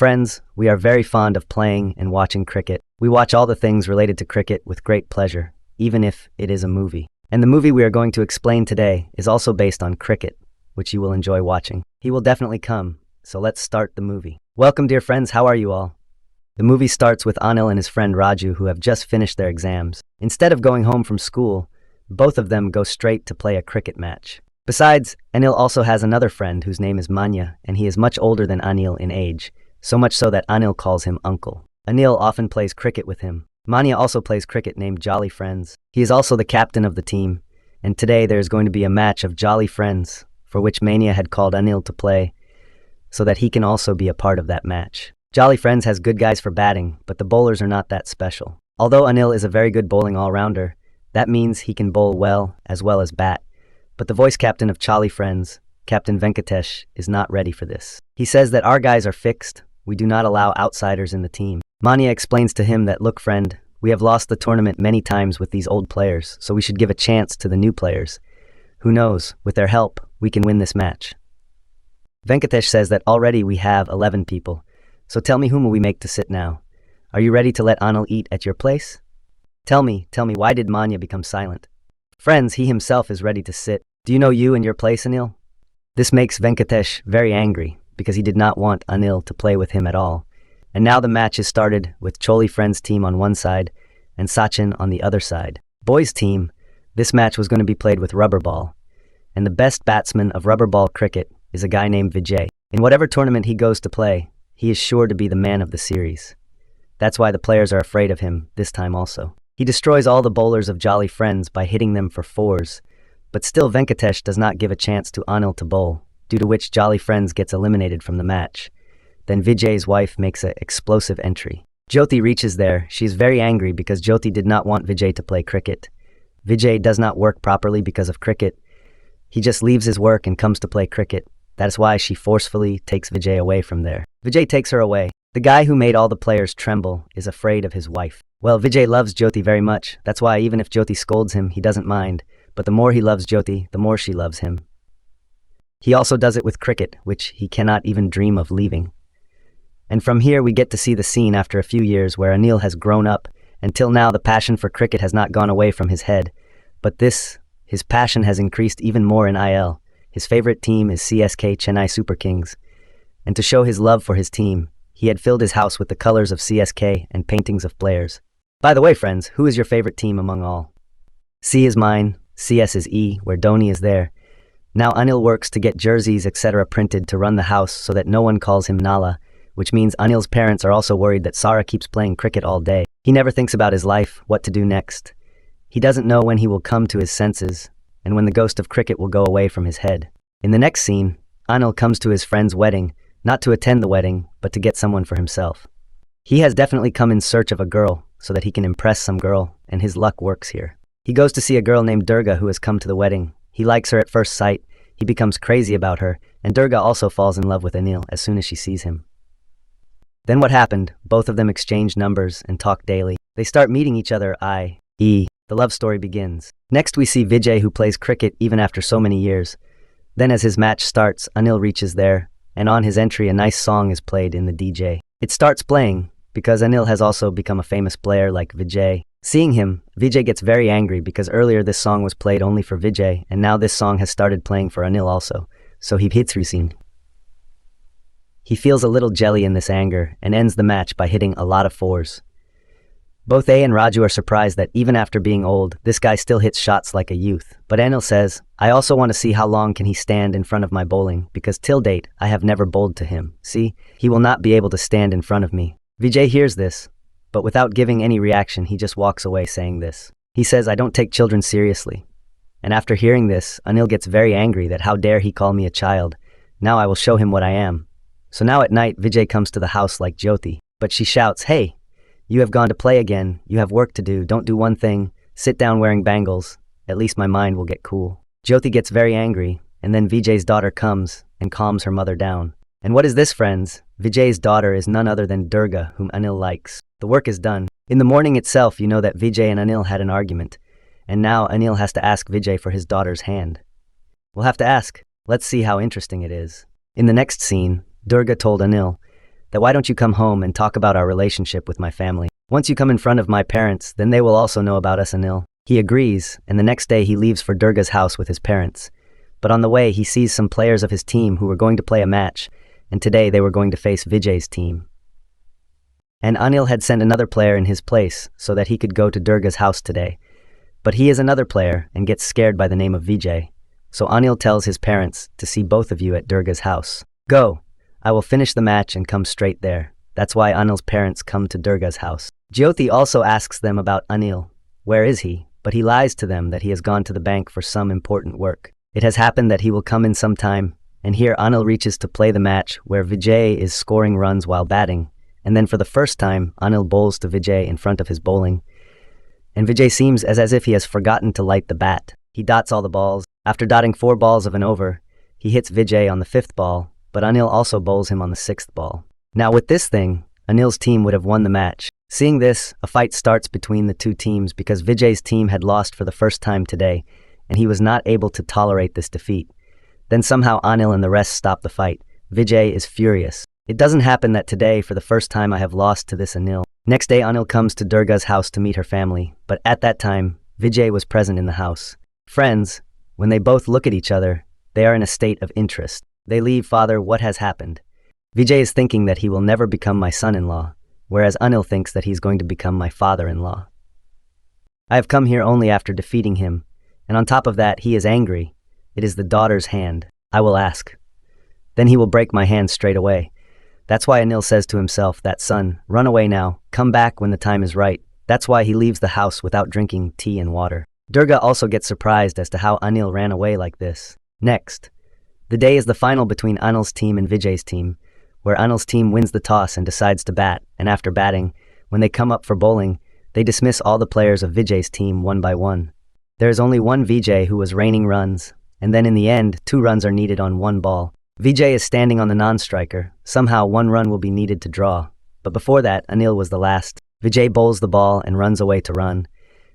Friends, we are very fond of playing and watching cricket. We watch all the things related to cricket with great pleasure, even if it is a movie. And the movie we are going to explain today is also based on cricket, which you will enjoy watching. He will definitely come, so let's start the movie. Welcome, dear friends, how are you all? The movie starts with Anil and his friend Raju who have just finished their exams. Instead of going home from school, both of them go straight to play a cricket match. Besides, Anil also has another friend whose name is Manya, and he is much older than Anil in age, so much so that Anil calls him uncle. Anil often plays cricket with him. Manya also plays cricket named Jolly Friends. He is also the captain of the team, and today there is going to be a match of Jolly Friends, for which Manya had called Anil to play, so that he can also be a part of that match. Jolly Friends has good guys for batting, but the bowlers are not that special. Although Anil is a very good bowling all-rounder, that means he can bowl well as bat. But the voice captain of Jolly Friends, Captain Venkatesh, is not ready for this. He says that our guys are fixed. We do not allow outsiders in the team. Manya explains to him that, look friend, we have lost the tournament many times with these old players, so we should give a chance to the new players. Who knows, with their help, we can win this match. Venkatesh says that already we have 11 people. So tell me, whom will we make to sit now? Are you ready to let Anil eat at your place? Tell me, why did Manya become silent? Friends, he himself is ready to sit. Do you know you and your place, Anil? This makes Venkatesh very angry, because he did not want Anil to play with him at all. And now the match is started with Jolly Friends team on one side and Sachin on the other side. Boys team, this match was going to be played with rubber ball. And the best batsman of rubber ball cricket is a guy named Vijay. In whatever tournament he goes to play, he is sure to be the man of the series. That's why the players are afraid of him this time also. He destroys all the bowlers of Jolly Friends by hitting them for fours, but still Venkatesh does not give a chance to Anil to bowl, due to which Jolly Friends gets eliminated from the match. Then Vijay's wife makes an explosive entry. Jyoti reaches there. She is very angry because Jyoti did not want Vijay to play cricket. Vijay does not work properly because of cricket. He just leaves his work and comes to play cricket. That is why she forcefully takes Vijay away from there. Vijay takes her away. The guy who made all the players tremble is afraid of his wife. Well, Vijay loves Jyoti very much. That's why even if Jyoti scolds him, he doesn't mind. But the more he loves Jyoti, the more she loves him. He also does it with cricket, which he cannot even dream of leaving. And from here we get to see the scene after a few years where Anil has grown up. Until now the passion for cricket has not gone away from his head. But his passion has increased even more in IL. His favorite team is CSK Chennai Super Kings. And to show his love for his team, he had filled his house with the colors of CSK and paintings of players. By the way, friends, who is your favorite team among all? C is mine, CS is E, where Dhoni is there. Now Anil works to get jerseys etc. printed to run the house so that no one calls him Nala, which means Anil's parents are also worried that Sara keeps playing cricket all day. He never thinks about his life, what to do next. He doesn't know when he will come to his senses, and when the ghost of cricket will go away from his head. In the next scene, Anil comes to his friend's wedding, not to attend the wedding, but to get someone for himself. He has definitely come in search of a girl, so that he can impress some girl, and his luck works here. He goes to see a girl named Durga who has come to the wedding. He likes her at first sight, he becomes crazy about her, and Durga also falls in love with Anil as soon as she sees him. Then what happened? Both of them exchange numbers and talk daily. They start meeting each other, i.e., the love story begins. Next we see Vijay who plays cricket even after so many years. Then as his match starts, Anil reaches there, and on his entry a nice song is played in the DJ. It starts playing, because Anil has also become a famous player like Vijay. Seeing him, Vijay gets very angry because earlier this song was played only for Vijay, and now this song has started playing for Anil also. So he hits Rusin. He feels a little jelly in this anger, and ends the match by hitting a lot of fours. Both A and Raju are surprised that even after being old, this guy still hits shots like a youth. But Anil says, I also want to see how long can he stand in front of my bowling, because till date, I have never bowled to him. See, he will not be able to stand in front of me. Vijay hears this, but without giving any reaction, he just walks away saying this. He says, I don't take children seriously. And after hearing this, Anil gets very angry that how dare he call me a child. Now I will show him what I am. So now at night, Vijay comes to the house like Jyoti, but she shouts, hey, you have gone to play again, you have work to do, don't do one thing, sit down wearing bangles, at least my mind will get cool. Jyoti gets very angry, and then Vijay's daughter comes and calms her mother down. And what is this, friends? Vijay's daughter is none other than Durga, whom Anil likes. The work is done. In the morning itself, you know that Vijay and Anil had an argument, and now Anil has to ask Vijay for his daughter's hand. We'll have to ask. Let's see how interesting it is. In the next scene, Durga told Anil that why don't you come home and talk about our relationship with my family? Once you come in front of my parents, then they will also know about us, Anil. He agrees, and the next day he leaves for Durga's house with his parents. But on the way, he sees some players of his team who were going to play a match, and today they were going to face Vijay's team. And Anil had sent another player in his place so that he could go to Durga's house today. But he is another player and gets scared by the name of Vijay. So Anil tells his parents to see both of you at Durga's house. Go! I will finish the match and come straight there. That's why Anil's parents come to Durga's house. Jyoti also asks them about Anil. Where is he? But he lies to them that he has gone to the bank for some important work. It has happened that he will come in some time, and here Anil reaches to play the match where Vijay is scoring runs while batting. And then for the first time, Anil bowls to Vijay in front of his bowling. And Vijay seems as if he has forgotten to light the bat. He dots all the balls. After dotting 4 balls of an over, he hits Vijay on the 5th ball, but Anil also bowls him on the 6th ball. Now with this thing, Anil's team would have won the match. Seeing this, a fight starts between the two teams because Vijay's team had lost for the first time today, and he was not able to tolerate this defeat. Then somehow Anil and the rest stop the fight. Vijay is furious. It doesn't happen that today, for the first time, I have lost to this Anil. Next day, Anil comes to Durga's house to meet her family, but at that time, Vijay was present in the house. Friends, when they both look at each other, they are in a state of interest. They leave, "Father, what has happened?" Vijay is thinking that he will never become my son-in-law, whereas Anil thinks that he's going to become my father-in-law. I have come here only after defeating him, and on top of that, he is angry. It is the daughter's hand. I will ask. Then he will break my hand straight away. That's why Anil says to himself that, "Son, run away now, come back when the time is right." That's why he leaves the house without drinking tea and water. Durga also gets surprised as to how Anil ran away like this. Next, the day is the final between Anil's team and Vijay's team, where Anil's team wins the toss and decides to bat, and after batting, when they come up for bowling, they dismiss all the players of Vijay's team one by one. There is only one Vijay who was raining runs, and then in the end, 2 runs are needed on 1 ball. Vijay is standing on the non-striker. Somehow 1 run will be needed to draw. But before that, Anil was the last. Vijay bowls the ball and runs away to run.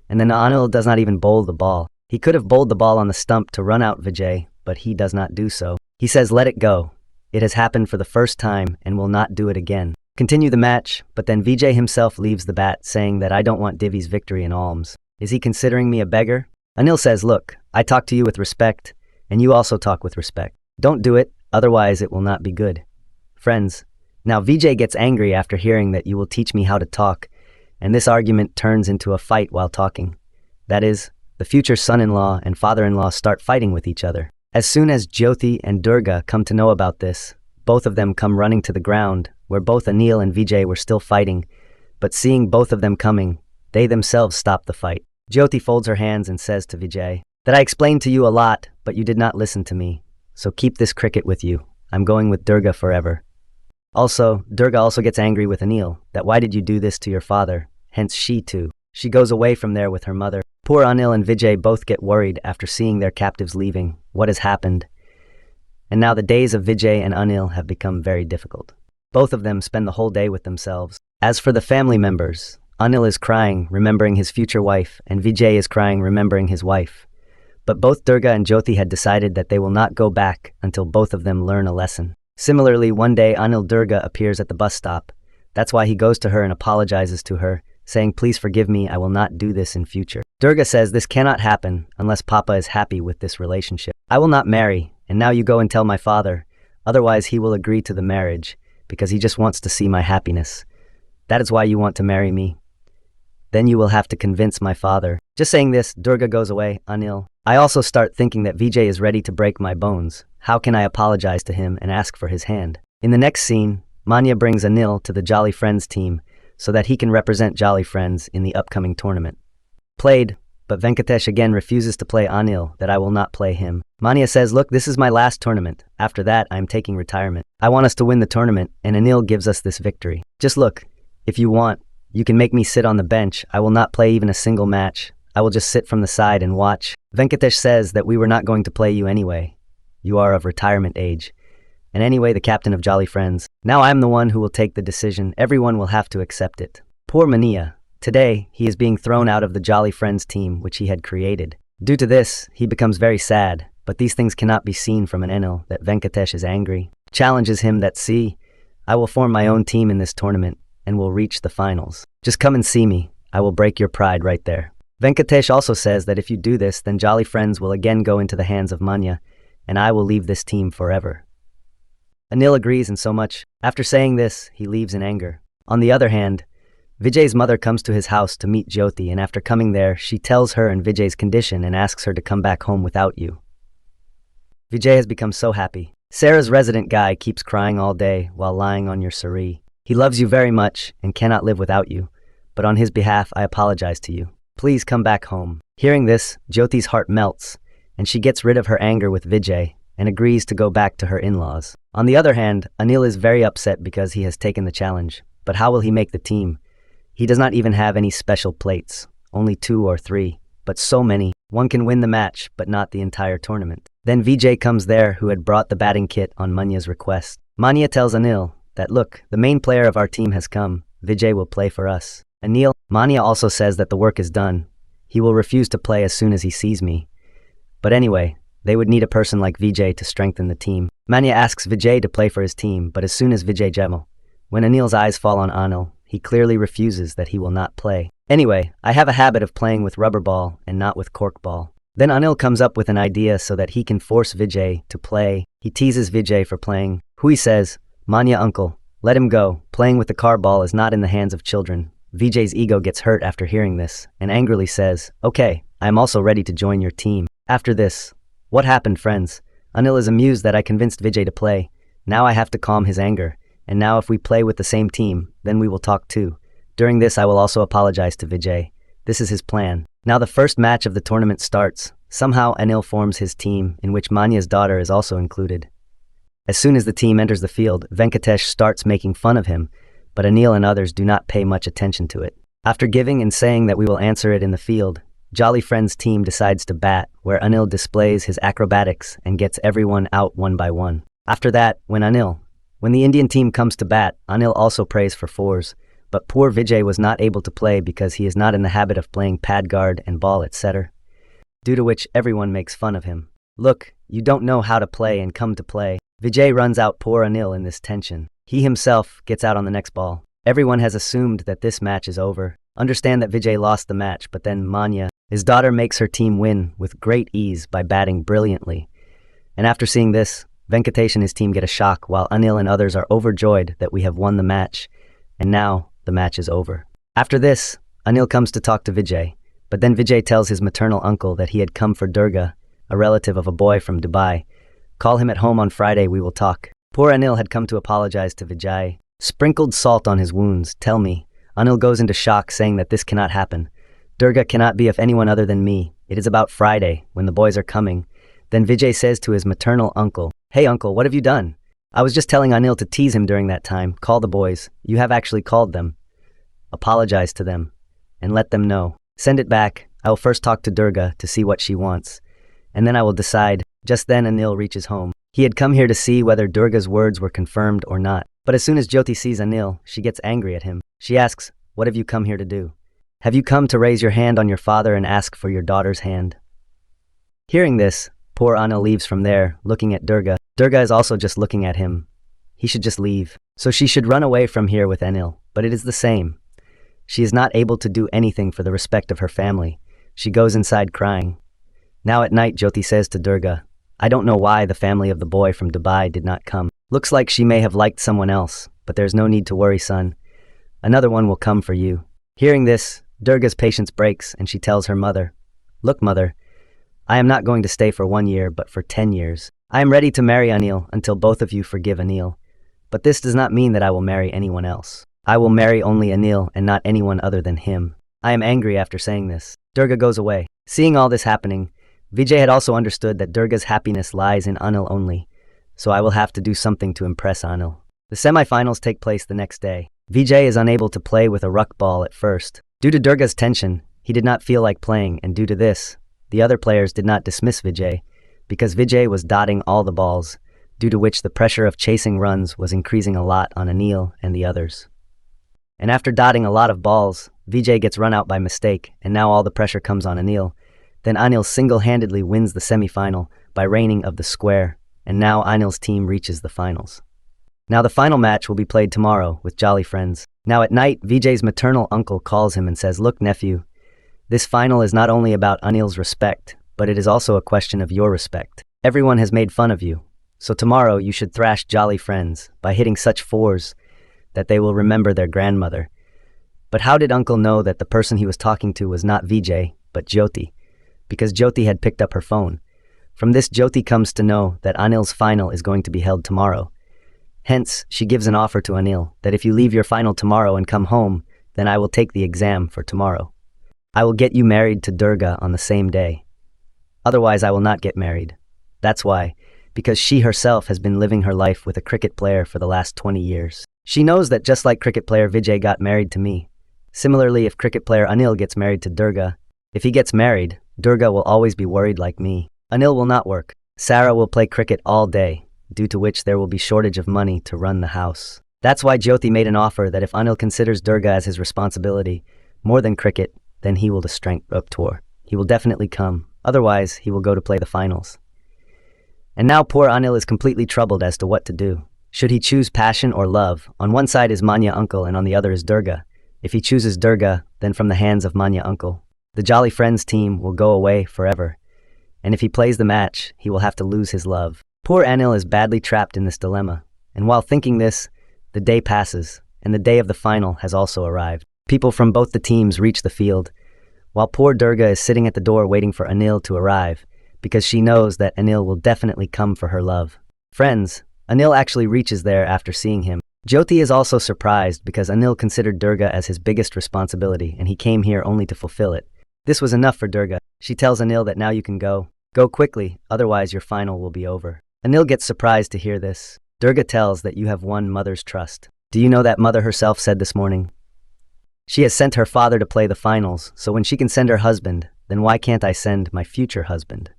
And then Anil does not even bowl the ball. He could have bowled the ball on the stump to run out Vijay, but he does not do so. He says, "Let it go. It has happened for the first time and will not do it again." Continue the match, but then Vijay himself leaves the bat, saying that I don't want Divi's victory in alms. Is he considering me a beggar? Anil says, "Look, I talk to you with respect, and you also talk with respect. Don't do it. Otherwise, it will not be good." Friends, now Vijay gets angry after hearing that you will teach me how to talk, and this argument turns into a fight while talking. That is, the future son-in-law and father-in-law start fighting with each other. As soon as Jyoti and Durga come to know about this, both of them come running to the ground, where both Anil and Vijay were still fighting, but seeing both of them coming, they themselves stop the fight. Jyoti folds her hands and says to Vijay, "That I explained to you a lot, but you did not listen to me. So keep this cricket with you. I'm going with Durga forever." Also, Durga also gets angry with Anil, that why did you do this to your father? Hence she too. She goes away from there with her mother. Poor Anil and Vijay both get worried after seeing their captives leaving. What has happened? And now the days of Vijay and Anil have become very difficult. Both of them spend the whole day with themselves. As for the family members, Anil is crying, remembering his future wife, and Vijay is crying, remembering his wife. But both Durga and Jyoti had decided that they will not go back until both of them learn a lesson. Similarly, one day Anil Durga appears at the bus stop. That's why he goes to her and apologizes to her, saying, "Please forgive me, I will not do this in future." Durga says this cannot happen unless Papa is happy with this relationship. "I will not marry, and now you go and tell my father, otherwise he will agree to the marriage, because he just wants to see my happiness. That is why you want to marry me. Then you will have to convince my father." Just saying this, Durga goes away. Anil, I also start thinking that Vijay is ready to break my bones. How can I apologize to him and ask for his hand? In the next scene, Manya brings Anil to the Jolly Friends team so that he can represent Jolly Friends in the upcoming tournament. Played, but Venkatesh again refuses to play Anil, that I will not play him. Manya says, "Look, this is my last tournament. After that, I am taking retirement. I want us to win the tournament, and Anil gives us this victory. Just look, if you want, you can make me sit on the bench. I will not play even a single match. I will just sit from the side and watch." Venkatesh says that we were not going to play you anyway. You are of retirement age. And anyway, the captain of Jolly Friends. Now I am the one who will take the decision. Everyone will have to accept it. Poor Mania. Today, he is being thrown out of the Jolly Friends team which he had created. Due to this, he becomes very sad, but these things cannot be seen from an Anil that Venkatesh is angry. Challenges him that, "See, I will form my own team in this tournament and will reach the finals. Just come and see me. I will break your pride right there. Venkatesh also says that if you do this, then Jolly Friends will again go into the hands of Manya, and I will leave this team forever. Anil agrees, and so much. After saying this, he leaves in anger. On the other hand, Vijay's mother comes to his house to meet Jyoti, and after coming there, she tells her and Vijay's condition and asks her to come back home without you. Vijay has become so happy. Sarah's resident guy keeps crying all day while lying on your saree. He loves you very much and cannot live without you, but on his behalf, I apologize to you. Please come back home. Hearing this, Jyoti's heart melts, and she gets rid of her anger with Vijay and agrees to go back to her in-laws. On the other hand, Anil is very upset because he has taken the challenge. But how will he make the team? He does not even have any special plates, only 2 or 3, but so many. One can win the match, but not the entire tournament. Then Vijay comes there, who had brought the batting kit on Manya's request. Manya tells Anil that, look, the main player of our team has come. Vijay will play for us. Manya also says that the work is done. He will refuse to play as soon as he sees me. But anyway, they would need a person like Vijay to strengthen the team. Manya asks Vijay to play for his team, but as soon as Vijay when Anil's eyes fall on Anil, he clearly refuses that he will not play. Anyway, I have a habit of playing with rubber ball and not with cork ball. Then Anil comes up with an idea so that he can force Vijay to play. He teases Vijay for playing. Hui says, Manya uncle, let him go. Playing with the car ball is not in the hands of children. Vijay's ego gets hurt after hearing this and angrily says, okay, I am also ready to join your team. After this, what happened, friends? Anil is amused that I convinced Vijay to play. Now I have to calm his anger. And now if we play with the same team, then we will talk too. During this, I will also apologize to Vijay. This is his plan. Now the first match of the tournament starts. Somehow Anil forms his team, in which Manya's daughter is also included. As soon as the team enters the field, Venkatesh starts making fun of him, but Anil and others do not pay much attention to it. After giving and saying that we will answer it in the field, Jolly Friends team decides to bat, where Anil displays his acrobatics and gets everyone out one by one. After that, when the Indian team comes to bat, Anil also prays for 4s, but poor Vijay was not able to play because he is not in the habit of playing pad guard and ball, etc., due to which everyone makes fun of him. Look, you don't know how to play and come to play. Vijay runs out poor Anil in this tension. He himself gets out on the next ball. Everyone has assumed that this match is over. Understand that Vijay lost the match, but then Manya, his daughter, makes her team win with great ease by batting brilliantly. And after seeing this, Venkatesh and his team get a shock, while Anil and others are overjoyed that we have won the match, and now the match is over. After this, Anil comes to talk to Vijay, but then Vijay tells his maternal uncle that he had come for Durga, a relative of a boy from Dubai. Call him at home on Friday, we will talk. Poor Anil had come to apologize to Vijay. Sprinkled salt on his wounds, tell me. Anil goes into shock, saying that this cannot happen. Durga cannot be of anyone other than me. It is about Friday, when the boys are coming. Then Vijay says to his maternal uncle, hey uncle, what have you done? I was just telling Anil to tease him during that time. Call the boys. You have actually called them. Apologize to them and let them know. Send it back. I will first talk to Durga to see what she wants, and then I will decide. Just then Anil reaches home. He had come here to see whether Durga's words were confirmed or not. But as soon as Jyoti sees Anil, she gets angry at him. She asks, what have you come here to do? Have you come to raise your hand on your father and ask for your daughter's hand? Hearing this, poor Anil leaves from there, looking at Durga. Durga is also just looking at him. He should just leave. So she should run away from here with Anil, but it is the same. She is not able to do anything for the respect of her family. She goes inside crying. Now at night, Jyoti says to Durga, I don't know why the family of the boy from Dubai did not come. Looks like she may have liked someone else, but there's no need to worry, son. Another one will come for you. Hearing this, Durga's patience breaks and she tells her mother, look, mother, I am not going to stay for 1 year, but for 10 years. I am ready to marry Anil until both of you forgive Anil. But this does not mean that I will marry anyone else. I will marry only Anil and not anyone other than him. I am angry after saying this. Durga goes away. Seeing all this happening, Vijay had also understood that Durga's happiness lies in Anil only, so I will have to do something to impress Anil. The semi-finals take place the next day. Vijay is unable to play with a ruck ball at first. Due to Durga's tension, he did not feel like playing, and due to this, the other players did not dismiss Vijay, because Vijay was dotting all the balls, due to which the pressure of chasing runs was increasing a lot on Anil and the others. And after dotting a lot of balls, Vijay gets run out by mistake, and now all the pressure comes on Anil. Then Anil single-handedly wins the semi-final by reigning of the square, and now Anil's team reaches the finals. Now the final match will be played tomorrow with jolly friends. Now at night, Vijay's maternal uncle calls him and says, "Look, nephew, this final is not only about Anil's respect, but it is also a question of your respect. Everyone has made fun of you, so tomorrow you should thrash jolly friends by hitting such fours that they will remember their grandmother." But how did Uncle know that the person he was talking to was not Vijay, but Jyoti? Because Jyoti had picked up her phone. From this, Jyoti comes to know that Anil's final is going to be held tomorrow. Hence, she gives an offer to Anil that if you leave your final tomorrow and come home, then I will take the exam for tomorrow. I will get you married to Durga on the same day. Otherwise, I will not get married. That's why, because she herself has been living her life with a cricket player for the last 20 years. She knows that just like cricket player Vijay got married to me, similarly, if cricket player Anil gets married to Durga, if he gets married, Durga will always be worried like me. Anil will not work. Sarah will play cricket all day, due to which there will be shortage of money to run the house. That's why Jyoti made an offer that if Anil considers Durga as his responsibility, more than cricket, then he will up tour. He will definitely come. Otherwise, he will go to play the finals. And now poor Anil is completely troubled as to what to do. Should he choose passion or love? On one side is Manya uncle and on the other is Durga. If he chooses Durga, then from the hands of Manya uncle, the Jolly Friends team will go away forever. And if he plays the match, he will have to lose his love. Poor Anil is badly trapped in this dilemma. And while thinking this, the day passes, and the day of the final has also arrived. People from both the teams reach the field, while poor Durga is sitting at the door waiting for Anil to arrive, because she knows that Anil will definitely come for her love. Friends, Anil actually reaches there after seeing him. Jyoti is also surprised because Anil considered Durga as his biggest responsibility and he came here only to fulfill it. This was enough for Durga. She tells Anil that now you can go. Go quickly, otherwise your final will be over. Anil gets surprised to hear this. Durga tells that you have won mother's trust. Do you know that mother herself said this morning? She has sent her father to play the finals, so when she can send her husband, then why can't I send my future husband?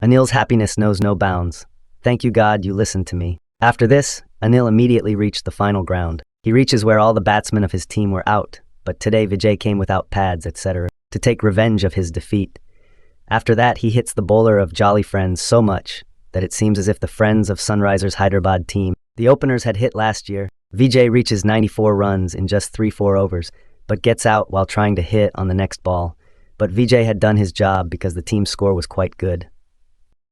Anil's happiness knows no bounds. Thank you God you listened to me. After this, Anil immediately reached the final ground. He reaches where all the batsmen of his team were out, but today Vijay came without pads, etc., to take revenge of his defeat. After that, he hits the bowler of Jolly Friends so much that it seems as if the Friends of Sunrisers Hyderabad team, the openers had hit last year. Vijay reaches 94 runs in just 3-4 overs, but gets out while trying to hit on the next ball. But Vijay had done his job because the team's score was quite good.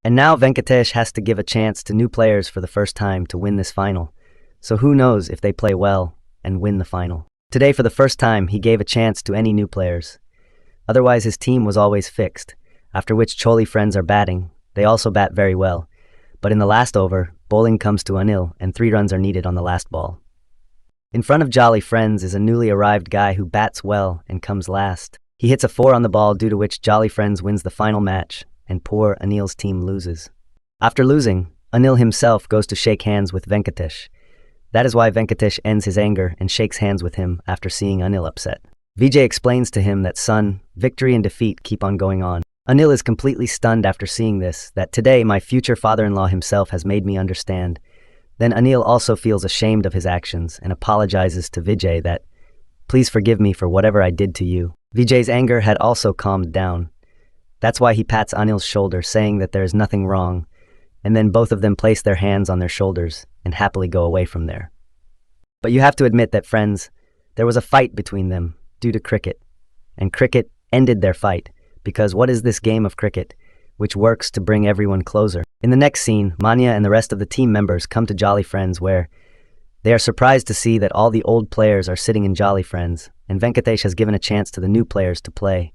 And now Venkatesh has to give a chance to new players for the first time to win this final. So who knows if they play well and win the final. Today, for the first time, he gave a chance to any new players. Otherwise, his team was always fixed, after which Choli Friends are batting. They also bat very well. But in the last over, bowling comes to Anil and 3 runs are needed on the last ball. In front of Jolly Friends is a newly arrived guy who bats well and comes last. He hits a 4 on the ball, due to which Jolly Friends wins the final match, and poor Anil's team loses. After losing, Anil himself goes to shake hands with Venkatesh. That is why Venkatesh ends his anger and shakes hands with him after seeing Anil upset. Vijay explains to him that son, victory and defeat keep on going on. Anil is completely stunned after seeing this, that today my future father-in-law himself has made me understand. Then Anil also feels ashamed of his actions and apologizes to Vijay that, please forgive me for whatever I did to you. Vijay's anger had also calmed down. That's why he pats Anil's shoulder, saying that there is nothing wrong, and then both of them place their hands on their shoulders and happily go away from there. But you have to admit that, friends, there was a fight between them due to cricket, and cricket ended their fight, because what is this game of cricket, which works to bring everyone closer? In the next scene, Manya and the rest of the team members come to Jolly Friends where they are surprised to see that all the old players are sitting in Jolly Friends, and Venkatesh has given a chance to the new players to play.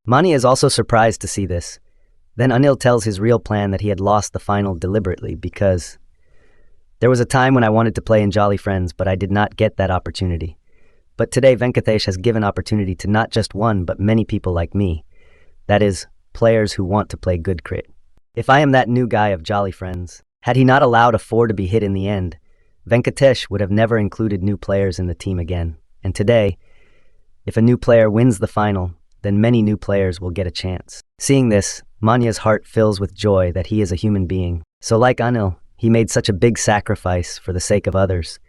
Mani is also surprised to see this. Then Anil tells his real plan that he had lost the final deliberately because there was a time when I wanted to play in Jolly Friends, but I did not get that opportunity. But today Venkatesh has given opportunity to not just one, but many people like me. That is, players who want to play good cricket. If I am that new guy of Jolly Friends, had he not allowed a 4 to be hit in the end, Venkatesh would have never included new players in the team again. And today, if a new player wins the final, then many new players will get a chance. Seeing this, Manya's heart fills with joy that he is a human being. So like Anil, he made such a big sacrifice for the sake of others.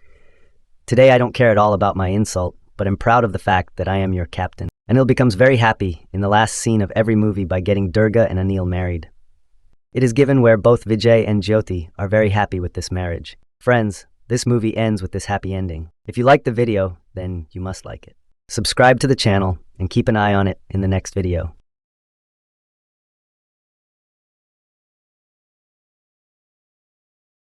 Today I don't care at all about my insult, but am proud of the fact that I am your captain. Anil becomes very happy in the last scene of every movie by getting Durga and Anil married. It is given where both Vijay and Jyoti are very happy with this marriage. Friends, This movie ends with this happy ending. If you liked the video, then you must like it. Subscribe to the channel and keep an eye on it in the next video.